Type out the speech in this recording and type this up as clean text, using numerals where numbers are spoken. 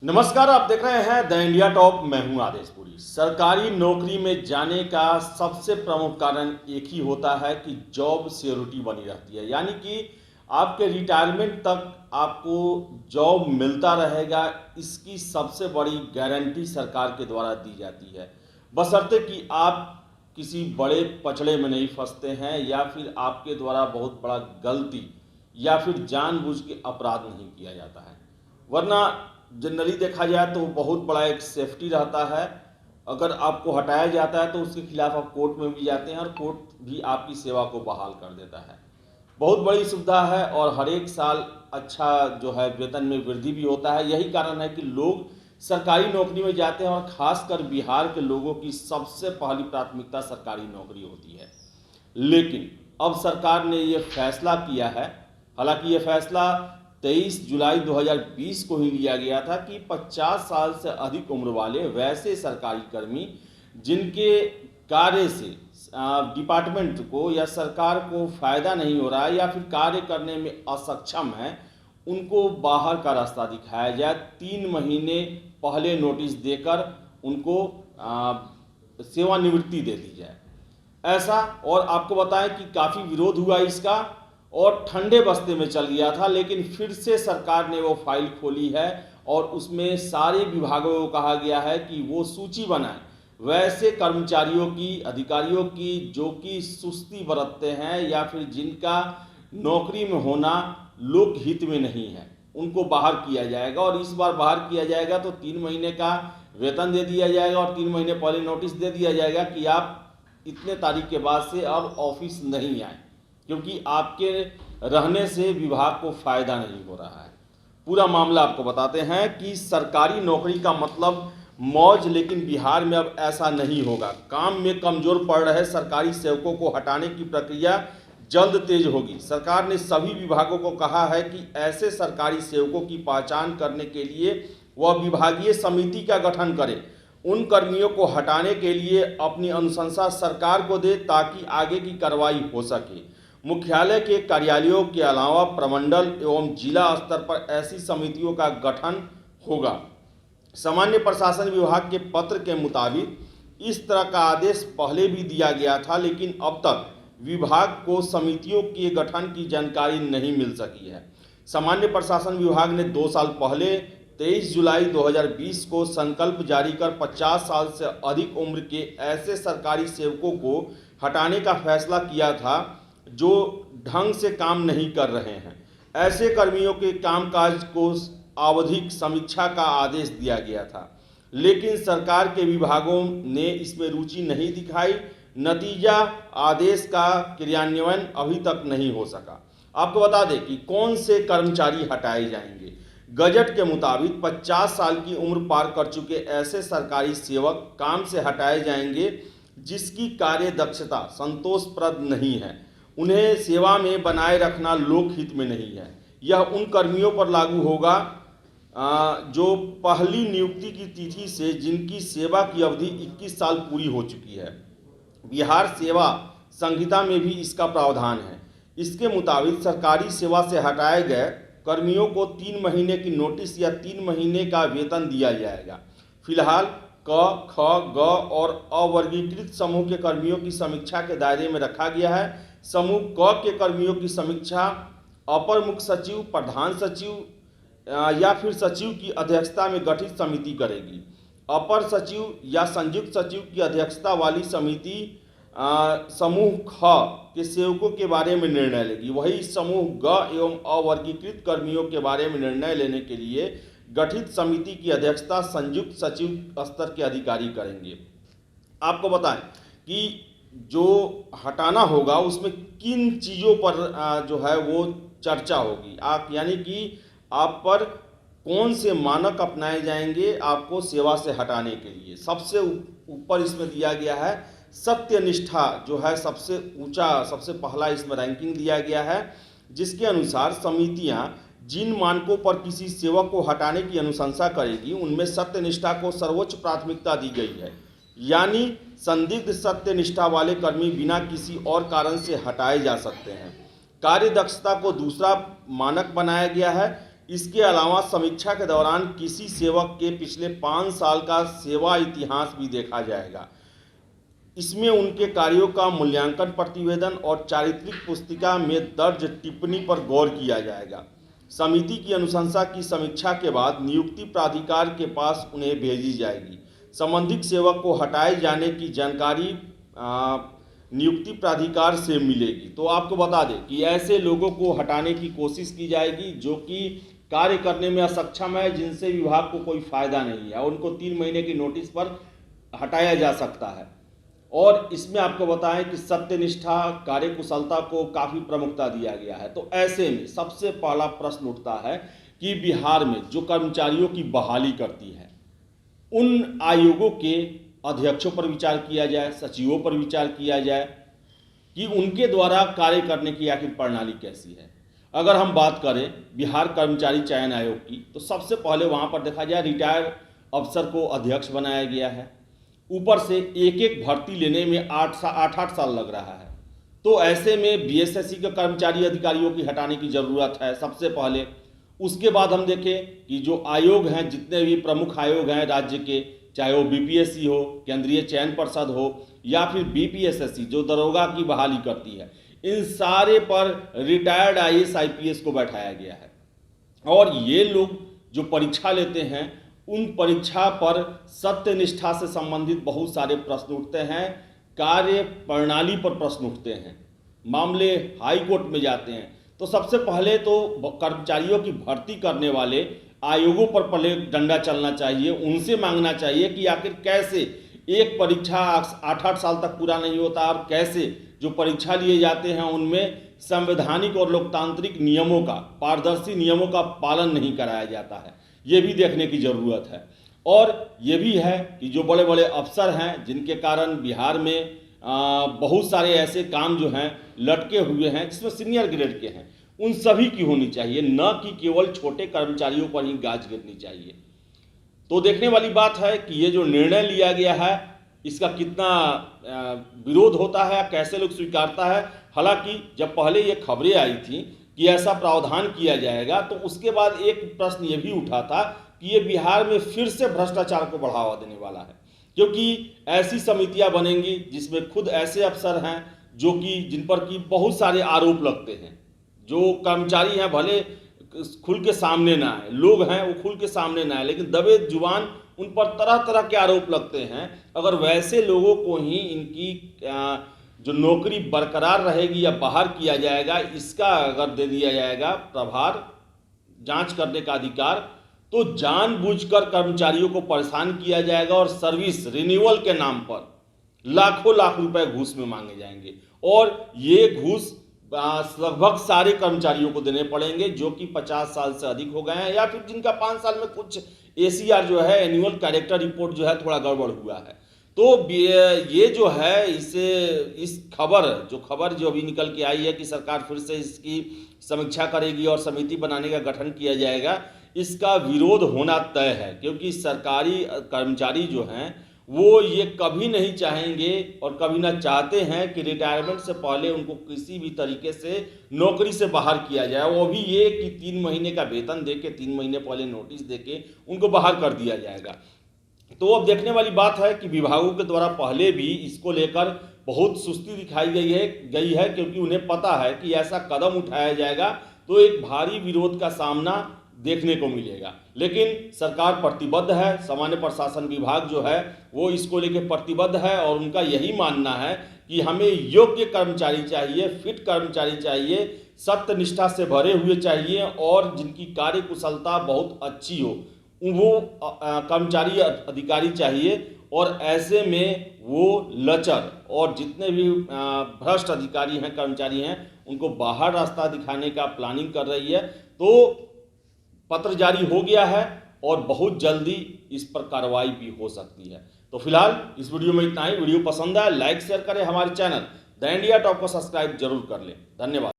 नमस्कार, आप देख रहे हैं द इंडिया टॉप। मैं हूं आदेशपुरी। सरकारी नौकरी में जाने का सबसे प्रमुख कारण एक ही होता है कि जॉब सिक्योरिटी बनी रहती है, यानी कि आपके रिटायरमेंट तक आपको जॉब मिलता रहेगा। इसकी सबसे बड़ी गारंटी सरकार के द्वारा दी जाती है, बशर्ते कि आप किसी बड़े पचड़े में नहीं फंसते हैं या फिर आपके द्वारा बहुत बड़ा गलती या फिर जानबूझ के अपराध नहीं किया जाता है। वरना जनरली देखा जाए तो बहुत बड़ा एक सेफ्टी रहता है। अगर आपको हटाया जाता है तो उसके खिलाफ आप कोर्ट में भी जाते हैं और कोर्ट भी आपकी सेवा को बहाल कर देता है। बहुत बड़ी सुविधा है और हर एक साल अच्छा जो है वेतन में वृद्धि भी होता है। यही कारण है कि लोग सरकारी नौकरी में जाते हैं और खासकर बिहार के लोगों की सबसे पहली प्राथमिकता सरकारी नौकरी होती है। लेकिन अब सरकार ने ये फैसला किया है, हालांकि ये फैसला 23 जुलाई 2020 को ही लिया गया था कि 50 साल से अधिक उम्र वाले वैसे सरकारी कर्मी जिनके कार्य से डिपार्टमेंट को या सरकार को फायदा नहीं हो रहा है या फिर कार्य करने में असक्षम है, उनको बाहर का रास्ता दिखाया जाए। 3 महीने पहले नोटिस देकर उनको सेवानिवृत्ति दे दी जाए। ऐसा, और आपको बताएं कि काफ़ी विरोध हुआ इसका और ठंडे बस्ते में चल गया था, लेकिन फिर से सरकार ने वो फाइल खोली है और उसमें सारे विभागों को कहा गया है कि वो सूची बनाएं वैसे कर्मचारियों की, अधिकारियों की जो कि सुस्ती बरतते हैं या फिर जिनका नौकरी में होना लोक हित में नहीं है, उनको बाहर किया जाएगा। और इस बार बाहर किया जाएगा तो 3 महीने का वेतन दे दिया जाएगा और 3 महीने पहले नोटिस दे दिया जाएगा कि आप इतने तारीख के बाद से अब ऑफिस नहीं आए, क्योंकि आपके रहने से विभाग को फायदा नहीं हो रहा है। पूरा मामला आपको बताते हैं कि सरकारी नौकरी का मतलब मौज, लेकिन बिहार में अब ऐसा नहीं होगा। काम में कमजोर पड़ रहे सरकारी सेवकों को हटाने की प्रक्रिया जल्द तेज होगी। सरकार ने सभी विभागों को कहा है कि ऐसे सरकारी सेवकों की पहचान करने के लिए वह विभागीय समिति का गठन करे। उन कर्मियों को हटाने के लिए अपनी अनुशंसा सरकार को दे ताकि आगे की कार्रवाई हो सके। मुख्यालय के कार्यालयों के अलावा प्रमंडल एवं जिला स्तर पर ऐसी समितियों का गठन होगा। सामान्य प्रशासन विभाग के पत्र के मुताबिक इस तरह का आदेश पहले भी दिया गया था, लेकिन अब तक विभाग को समितियों के गठन की जानकारी नहीं मिल सकी है। सामान्य प्रशासन विभाग ने 2 साल पहले 23 जुलाई 2020 को संकल्प जारी कर 50 साल से अधिक उम्र के ऐसे सरकारी सेवकों को हटाने का फैसला किया था जो ढंग से काम नहीं कर रहे हैं। ऐसे कर्मियों के कामकाज को आवधिक समीक्षा का आदेश दिया गया था, लेकिन सरकार के विभागों ने इसमें रुचि नहीं दिखाई। नतीजा, आदेश का क्रियान्वयन अभी तक नहीं हो सका। आपको बता दें कि कौन से कर्मचारी हटाए जाएंगे। गजट के मुताबिक 50 साल की उम्र पार कर चुके ऐसे सरकारी सेवक काम से हटाए जाएंगे जिसकी कार्य दक्षता संतोषप्रद नहीं है। उन्हें सेवा में बनाए रखना लोकहित में नहीं है। यह उन कर्मियों पर लागू होगा जो पहली नियुक्ति की तिथि से जिनकी सेवा की अवधि 21 साल पूरी हो चुकी है। बिहार सेवा संहिता में भी इसका प्रावधान है। इसके मुताबिक सरकारी सेवा से हटाए गए कर्मियों को 3 महीने की नोटिस या 3 महीने का वेतन दिया जाएगा। फिलहाल क, ख, ग और अवर्गीकृत समूह के कर्मियों की समीक्षा के दायरे में रखा गया है। समूह क के कर्मियों की समीक्षा अपर मुख्य सचिव, प्रधान सचिव या फिर सचिव की अध्यक्षता में गठित समिति करेगी। अपर सचिव या संयुक्त सचिव की अध्यक्षता वाली समिति समूह ख के सेवकों के बारे में निर्णय लेगी। वही समूह ग एवं अवर्गीकृत कर्मियों के बारे में निर्णय लेने के लिए गठित समिति की अध्यक्षता संयुक्त सचिव स्तर के अधिकारी करेंगे। आपको बताएं कि जो हटाना होगा उसमें किन चीज़ों पर जो है वो चर्चा होगी। आप यानी कि आप पर कौन से मानक अपनाए जाएंगे आपको सेवा से हटाने के लिए। सबसे ऊपर इसमें दिया गया है सत्यनिष्ठा, जो है सबसे ऊंचा, सबसे पहला इसमें रैंकिंग दिया गया है, जिसके अनुसार समितियां जिन मानकों पर किसी सेवक को हटाने की अनुशंसा करेगी उनमें सत्यनिष्ठा को सर्वोच्च प्राथमिकता दी गई है। यानी संदिग्ध सत्यनिष्ठा वाले कर्मी बिना किसी और कारण से हटाए जा सकते हैं। कार्य दक्षता को दूसरा मानक बनाया गया है। इसके अलावा समीक्षा के दौरान किसी सेवक के पिछले 5 साल का सेवा इतिहास भी देखा जाएगा। इसमें उनके कार्यों का मूल्यांकन प्रतिवेदन और चारित्रिक पुस्तिका में दर्ज टिप्पणी पर गौर किया जाएगा। समिति की अनुशंसा की समीक्षा के बाद नियुक्ति प्राधिकार के पास उन्हें भेजी जाएगी। संबंधित सेवक को हटाए जाने की जानकारी नियुक्ति प्राधिकार से मिलेगी। तो आपको बता दें कि ऐसे लोगों को हटाने की कोशिश की जाएगी जो कि कार्य करने में असक्षम है, जिनसे विभाग को कोई फायदा नहीं है, उनको 3 महीने की नोटिस पर हटाया जा सकता है। और इसमें आपको बताएं कि सत्यनिष्ठा, कार्यकुशलता को काफ़ी प्रमुखता दिया गया है। तो ऐसे में सबसे पहला प्रश्न उठता है कि बिहार में जो कर्मचारियों की बहाली करती है, उन आयोगों के अध्यक्षों पर विचार किया जाए, सचिवों पर विचार किया जाए कि उनके द्वारा कार्य करने की आखिर प्रणाली कैसी है। अगर हम बात करें बिहार कर्मचारी चयन आयोग की, तो सबसे पहले वहाँ पर देखा जाए रिटायर्ड अफसर को अध्यक्ष बनाया गया है। ऊपर से एक एक भर्ती लेने में 8 साल लग रहा है। तो ऐसे में बीएसएससी के कर्मचारी अधिकारियों की हटाने की ज़रूरत है सबसे पहले। उसके बाद हम देखें कि जो आयोग हैं, जितने भी प्रमुख आयोग हैं राज्य के, चाहे वो बीपीएससी हो, केंद्रीय चयन पर्षद हो, या फिर बीपीएसएससी जो दरोगा की बहाली करती है, इन सारे पर रिटायर्ड आईएएस आईपीएस को बैठाया गया है। और ये लोग जो परीक्षा लेते हैं, उन परीक्षा पर सत्यनिष्ठा से संबंधित बहुत सारे प्रश्न उठते हैं, कार्य प्रणाली पर प्रश्न उठते हैं, मामले हाई कोर्ट में जाते हैं। तो सबसे पहले तो कर्मचारियों की भर्ती करने वाले आयोगों पर पहले डंडा चलना चाहिए, उनसे मांगना चाहिए कि आखिर कैसे एक परीक्षा 8 साल तक पूरा नहीं होता और कैसे जो परीक्षा लिए जाते हैं उनमें संवैधानिक और लोकतांत्रिक नियमों का, पारदर्शी नियमों का पालन नहीं कराया जाता है। ये भी देखने की ज़रूरत है। और ये भी है कि जो बड़े बड़े अफसर हैं, जिनके कारण बिहार में बहुत सारे ऐसे काम जो हैं लटके हुए हैं, जिसमें सीनियर ग्रेड के हैं, उन सभी की होनी चाहिए, न कि केवल छोटे कर्मचारियों पर ही गाज गिरनी चाहिए। तो देखने वाली बात है कि ये जो निर्णय लिया गया है, इसका कितना विरोध होता है, कैसे लोग स्वीकारता है। हालांकि जब पहले ये खबरें आई थी कि ऐसा प्रावधान किया जाएगा, तो उसके बाद एक प्रश्न ये भी उठा था कि ये बिहार में फिर से भ्रष्टाचार को बढ़ावा देने वाला है, क्योंकि ऐसी समितियां बनेंगी जिसमें खुद ऐसे अफसर हैं जो कि जिन पर कि बहुत सारे आरोप लगते हैं। जो कर्मचारी हैं भले खुल के सामने ना आए, लोग हैं वो खुल के सामने ना आए, लेकिन दबे जुबान उन पर तरह तरह के आरोप लगते हैं। अगर वैसे लोगों को ही इनकी जो नौकरी बरकरार रहेगी या बाहर किया जाएगा, इसका अगर दे दिया जाएगा प्रभार, जांच करने का अधिकार, तो जानबूझकर कर्मचारियों को परेशान किया जाएगा और सर्विस रिन्यूअल के नाम पर लाखों लाख रुपए घूस में मांगे जाएंगे। और ये घूस लगभग सारे कर्मचारियों को देने पड़ेंगे जो कि 50 साल से अधिक हो गए हैं, या फिर जिनका 5 साल में कुछ एसीआर जो है, एनुअल कैरेक्टर रिपोर्ट जो है, थोड़ा गड़बड़ हुआ है। तो ये जो है इस खबर जो अभी निकल के आई है कि सरकार फिर से इसकी समीक्षा करेगी और समिति बनाने का गठन किया जाएगा, इसका विरोध होना तय है। क्योंकि सरकारी कर्मचारी जो हैं वो ये कभी नहीं चाहेंगे और कभी ना चाहते हैं कि रिटायरमेंट से पहले उनको किसी भी तरीके से नौकरी से बाहर किया जाए, वो भी ये कि 3 महीने का वेतन देके, 3 महीने पहले नोटिस देके उनको बाहर कर दिया जाएगा। तो अब देखने वाली बात है कि विभागों के द्वारा पहले भी इसको लेकर बहुत सुस्ती दिखाई गई है, क्योंकि उन्हें पता है कि ऐसा कदम उठाया जाएगा तो एक भारी विरोध का सामना देखने को मिलेगा। लेकिन सरकार प्रतिबद्ध है, सामान्य प्रशासन विभाग जो है वो इसको लेकर प्रतिबद्ध है और उनका यही मानना है कि हमें योग्य कर्मचारी चाहिए, फिट कर्मचारी चाहिए, सत्यनिष्ठा से भरे हुए चाहिए और जिनकी कार्य कुशलता बहुत अच्छी हो, वो कर्मचारी अधिकारी चाहिए। और ऐसे में वो लचर और जितने भी भ्रष्ट अधिकारी हैं, कर्मचारी हैं, उनको बाहर रास्ता दिखाने का प्लानिंग कर रही है। तो पत्र जारी हो गया है और बहुत जल्दी इस पर कार्रवाई भी हो सकती है। तो फिलहाल इस वीडियो में इतना ही। वीडियो पसंद आए लाइक शेयर करें, हमारे चैनल द इंडिया टॉप को सब्सक्राइब जरूर कर लें। धन्यवाद।